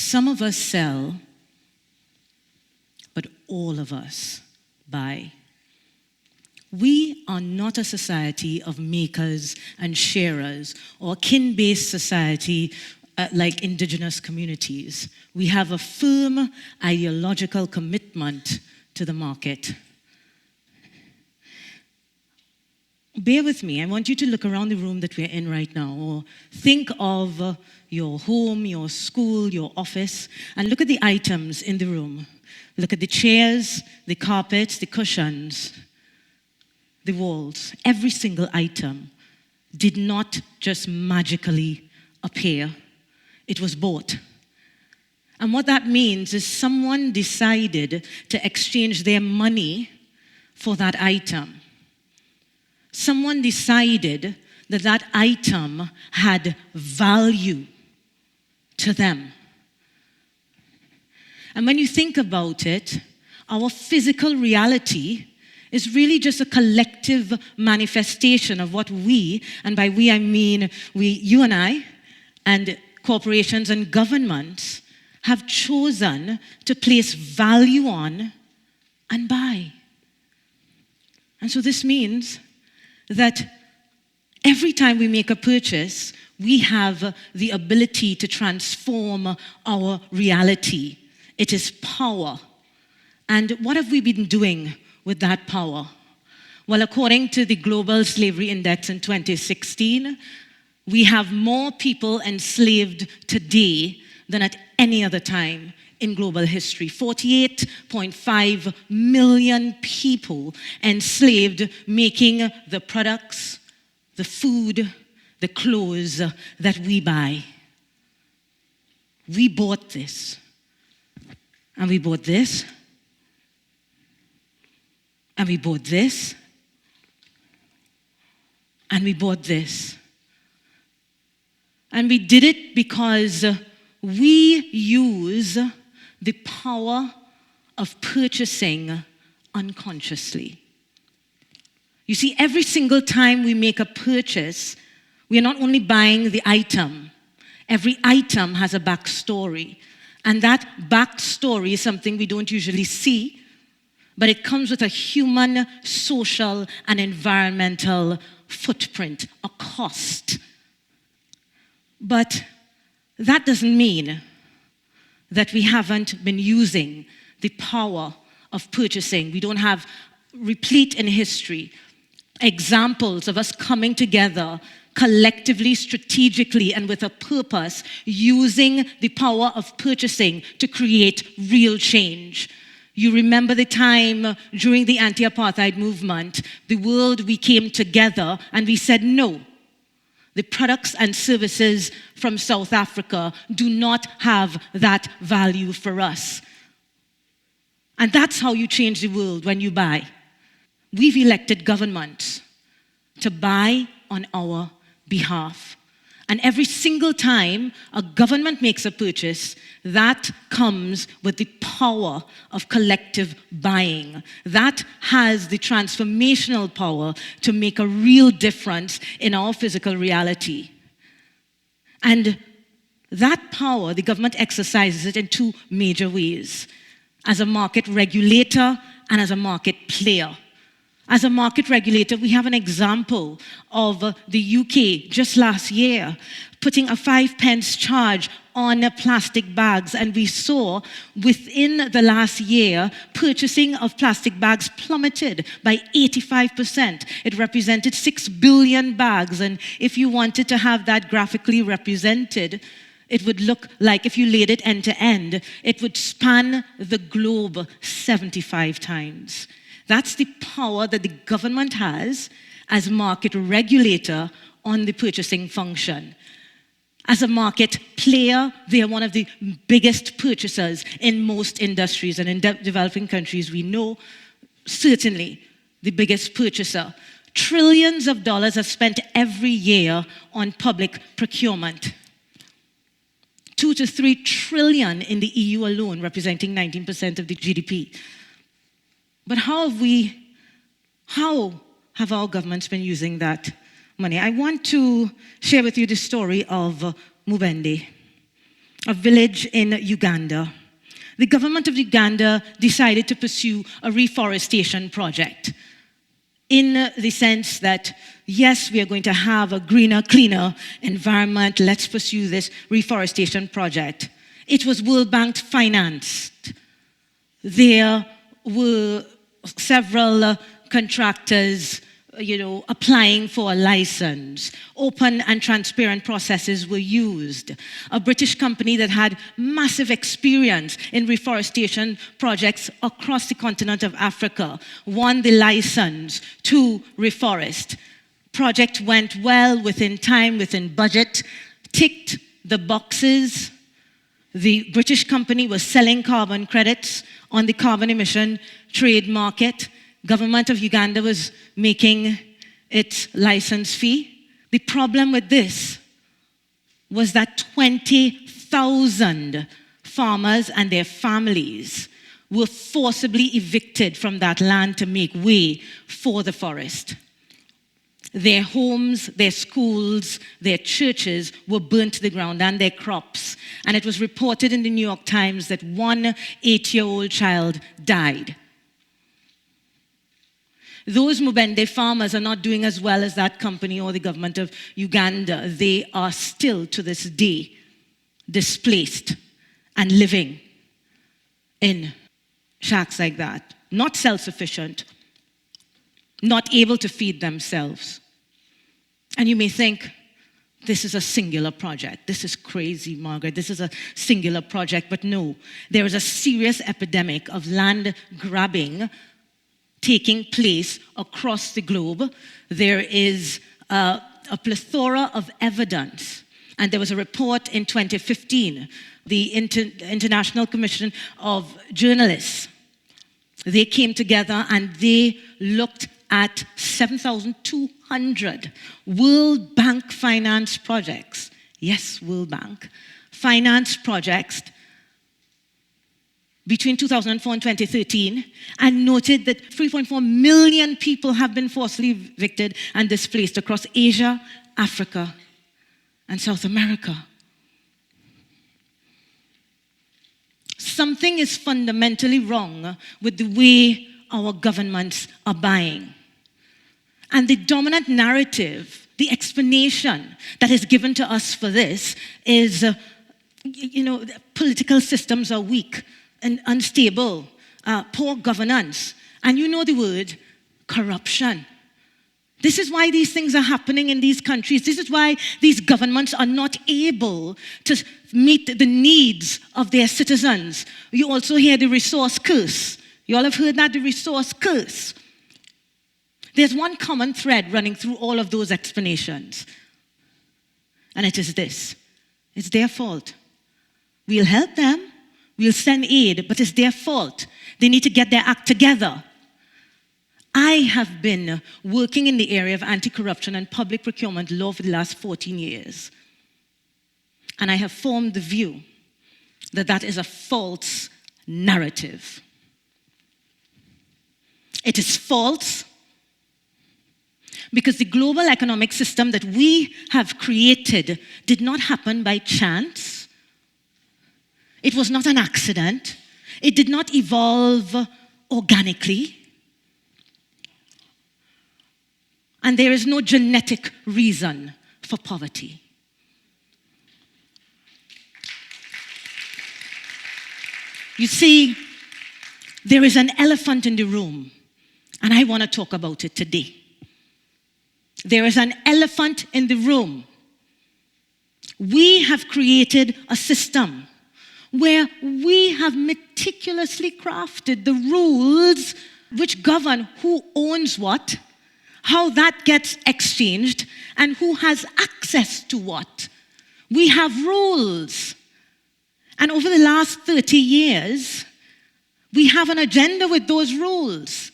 Some of us sell, but all of us buy. We are not a society of makers and sharers or kin-based society like indigenous communities. We have a firm ideological commitment to the market. Bear with me. I want you to look around the room that we're in right now, or think of your home, your school, your office, and look at the items in the room. Look at the chairs, the carpets, the cushions, the walls. Every single item did not just magically appear. It was bought. And what that means is someone decided to exchange their money for that item. Someone decided that that item had value to them. And when you think about it, our physical reality is really just a collective manifestation of what we, and by we I mean you and I, and corporations and governments, have chosen to place value on and buy. And so this means that every time we make a purchase, we have the ability to transform our reality. It is power. And what have we been doing with that power? Well, according to the Global Slavery Index in 2016, we have more people enslaved today than at any other time in global history. 48.5 million people enslaved, making the products, the food, the clothes that we buy. We bought this. And we bought this. And we bought this. And we bought this. And we did it because we use the power of purchasing unconsciously. You see, every single time we make a purchase, we are not only buying the item. Every item has a backstory. And that backstory is something we don't usually see, but it comes with a human, social, and environmental footprint, a cost. But that doesn't mean that we haven't been using the power of purchasing. We don't have replete in history examples of us coming together collectively, strategically, and with a purpose, using the power of purchasing to create real change. You remember the time during the anti-apartheid movement, the world, we came together and we said no. The products and services from South Africa do not have that value for us. And that's how you change the world, when you buy. We've elected governments to buy on our behalf. And every single time a government makes a purchase, that comes with the power of collective buying. That has the transformational power to make a real difference in our physical reality. And that power, the government exercises it in two major ways: as a market regulator and as a market player. As a market regulator, we have an example of the UK just last year putting a 5p charge on plastic bags, and we saw within the last year purchasing of plastic bags plummeted by 85%. It represented 6 billion bags, and if you wanted to have that graphically represented, it would look like, if you laid it end to end, it would span the globe 75 times. That's the power that the government has as market regulator on the purchasing function. As a market player, they are one of the biggest purchasers in most industries, and in developing countries, we know certainly the biggest purchaser. Trillions of dollars are spent every year on public procurement. 2 to 3 trillion in the EU alone, representing 19% of the GDP. But how have our governments been using that money? I want to share with you the story of Mubende. a village in Uganda. The government of Uganda decided to pursue a reforestation project in the sense that, yes, we are going to have a greener, cleaner environment. Let's pursue this reforestation project. It was World Bank financed. There were several contractors, applying for a license. Open and transparent processes were used. A British company that had massive experience in reforestation projects across the continent of Africa won the license to reforest. Project went well, within time, within budget, ticked the boxes. The British company was selling carbon credits on the carbon emission trade market. Government of Uganda was making its license fee. The problem with this was that 20,000 farmers and their families were forcibly evicted from that land to make way for the forest. Their homes, their schools, their churches were burnt to the ground, and their crops. And it was reported in the New York Times that one 8-year-old child died. Those Mubende farmers are not doing as well as that company or the government of Uganda. They are still, to this day, displaced and living in shacks like that. Not self-sufficient, not able to feed themselves. And you may think, this is a singular project. This is crazy, Margaret. This is a singular project. But no, there is a serious epidemic of land grabbing taking place across the globe. There is a plethora of evidence. And there was a report in 2015, the International Commission of Journalists. They came together and they looked at 7,200 World Bank finance projects. Yes, World Bank. Finance projects between 2004 and 2013, and noted that 3.4 million people have been forcibly evicted and displaced across Asia, Africa, and South America. Something is fundamentally wrong with the way our governments are buying. And the dominant narrative, the explanation that is given to us for this is, political systems are weak and unstable, poor governance, and you know the word corruption. This is why these things are happening in these countries. This is why these governments are not able to meet the needs of their citizens. You also hear the resource curse. You all have heard that, the resource curse. There's one common thread running through all of those explanations, and it is this: it's their fault. We'll help them. We'll send aid, but it's their fault. They need to get their act together. I have been working in the area of anti-corruption and public procurement law for the last 14 years. And I have formed the view that that is a false narrative. It is false because the global economic system that we have created did not happen by chance. It was not an accident. It did not evolve organically. And there is no genetic reason for poverty. You see, there is an elephant in the room, and I want to talk about it today. There is an elephant in the room. We have created a system where we have meticulously crafted the rules which govern who owns what, how that gets exchanged, and who has access to what. We have rules. And over the last 30 years, we have an agenda with those rules.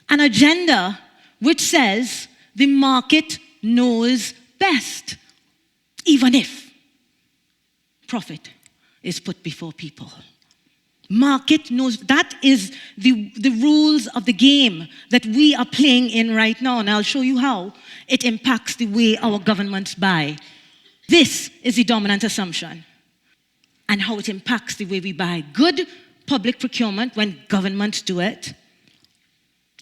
An agenda which says the market knows best, even if profit is put before people. Market knows. That is the rules of the game that we are playing in right now, and I'll show you how it impacts the way our governments buy. This is the dominant assumption. and how it impacts the way we buy. Good public procurement, when governments do it,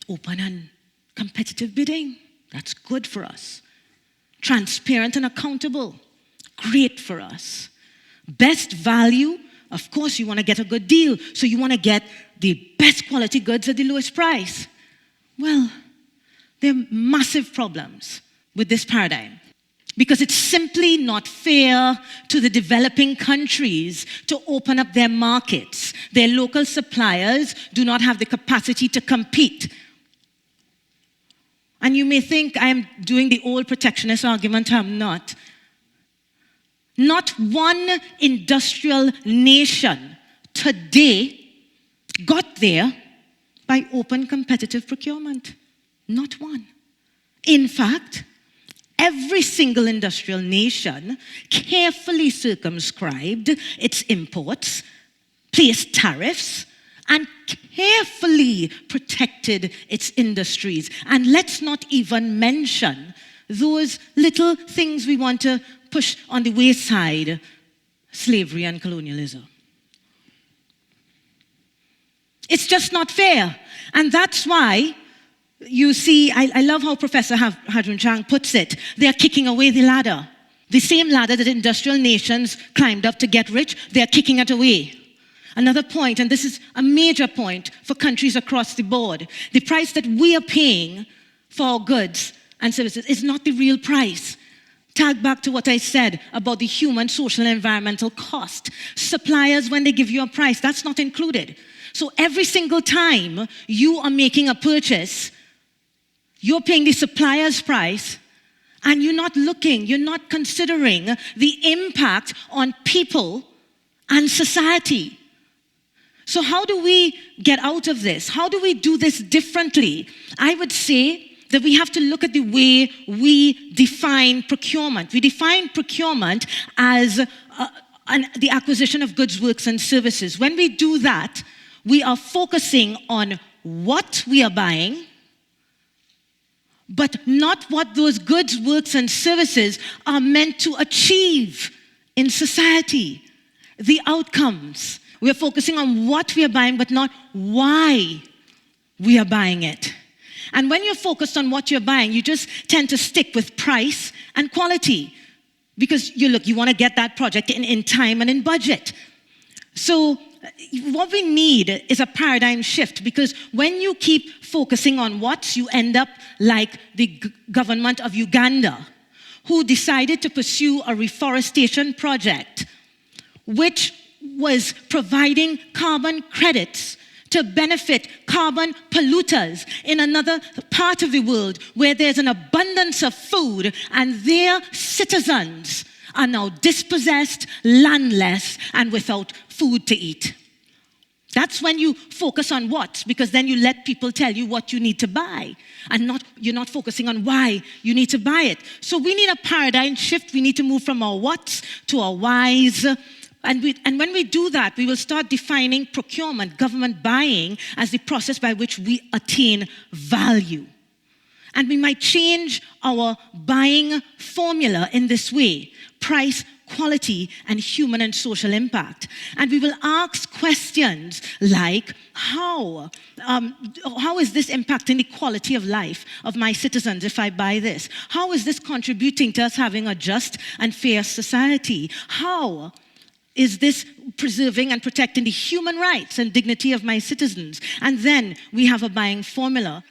open and competitive bidding, that's good for us. Transparent and accountable, great for us. Best value, of course you want to get a good deal, so you want to get the best quality goods at the lowest price. Well, there are massive problems with this paradigm because it's simply not fair to the developing countries to open up their markets. Their local suppliers do not have the capacity to compete. And you may think I'm doing the old protectionist argument. I'm not. Not one industrial nation today got there by open competitive procurement. Not one. In fact, every single industrial nation carefully circumscribed its imports, placed tariffs, and carefully protected its industries. And let's not even mention those little things we want to push on the wayside, slavery and colonialism. It's just not fair. And that's why you see, I love how Professor Hadron Chang puts it. They're kicking away the ladder. The same ladder that industrial nations climbed up to get rich, they're kicking it away. Another point, and this is a major point for countries across the board, the price that we are paying for our goods and services is not the real price. Tag back to what I said about the human, social, and environmental cost. Suppliers, when they give you a price, that's not included. So every single time you are making a purchase, you're paying the supplier's price, and you're not considering the impact on people and society. So how do we get out of this? How do we do this differently? I would say that we have to look at the way we define procurement. We define procurement as the acquisition of goods, works, and services. When we do that, we are focusing on what we are buying, but not what those goods, works, and services are meant to achieve in society, the outcomes. We are focusing on what we are buying, but not why we are buying it. And when you're focused on what you're buying, you just tend to stick with price and quality because you want to get that project in time and in budget. So what we need is a paradigm shift, because when you keep focusing on what, you end up like the government of Uganda, who decided to pursue a reforestation project, which was providing carbon credits to benefit carbon polluters in another part of the world where there's an abundance of food and their citizens are now dispossessed, landless, and without food to eat. That's when you focus on what, because then you let people tell you what you need to buy, and you're not focusing on why you need to buy it. So we need a paradigm shift. We need to move from our whats to our whys. And when we do that, we will start defining procurement, government buying, as the process by which we attain value. And we might change our buying formula in this way: price, quality, and human and social impact. And we will ask questions like, how is this impacting the quality of life of my citizens if I buy this? How is this contributing to us having a just and fair society? How is this preserving and protecting the human rights and dignity of my citizens? And then we have a buying formula.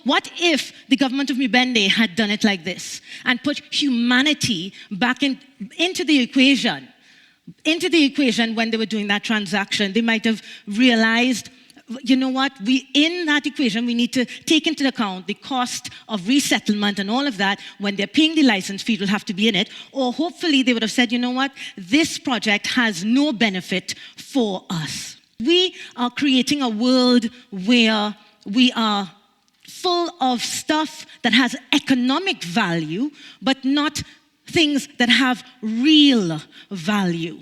What if the government of Mubende had done it like this and put humanity back into the equation? Into the equation when they were doing that transaction, they might have realized, you know what, in that equation, we need to take into account the cost of resettlement and all of that. When they're paying the license fee, it will have to be in it. Or hopefully they would have said, you know what, this project has no benefit for us. We are creating a world where we are full of stuff that has economic value, but not things that have real value.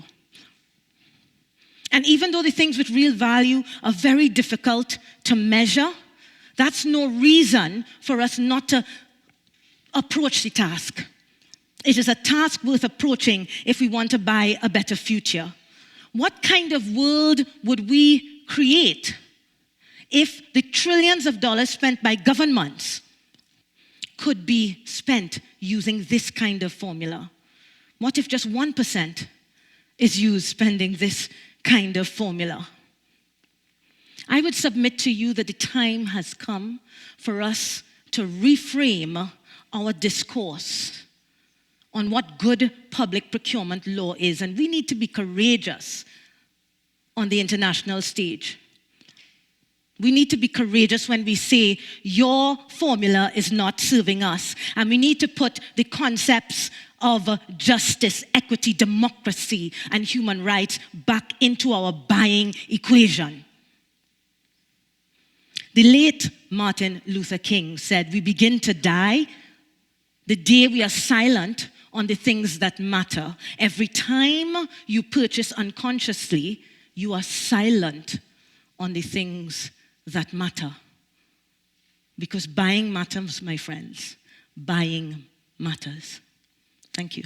And even though the things with real value are very difficult to measure, that's no reason for us not to approach the task. It is a task worth approaching if we want to buy a better future. What kind of world would we create if the trillions of dollars spent by governments could be spent using this kind of formula? What if just 1% is used spending this kind of formula? I would submit to you that the time has come for us to reframe our discourse on what good public procurement law is, and we need to be courageous on the international stage. We need to be courageous when we say, your formula is not serving us. And we need to put the concepts of justice, equity, democracy, and human rights back into our buying equation. The late Martin Luther King said, we begin to die the day we are silent on the things that matter. Every time you purchase unconsciously, you are silent on the things that matter. Because buying matters, my friends. Buying matters. Thank you.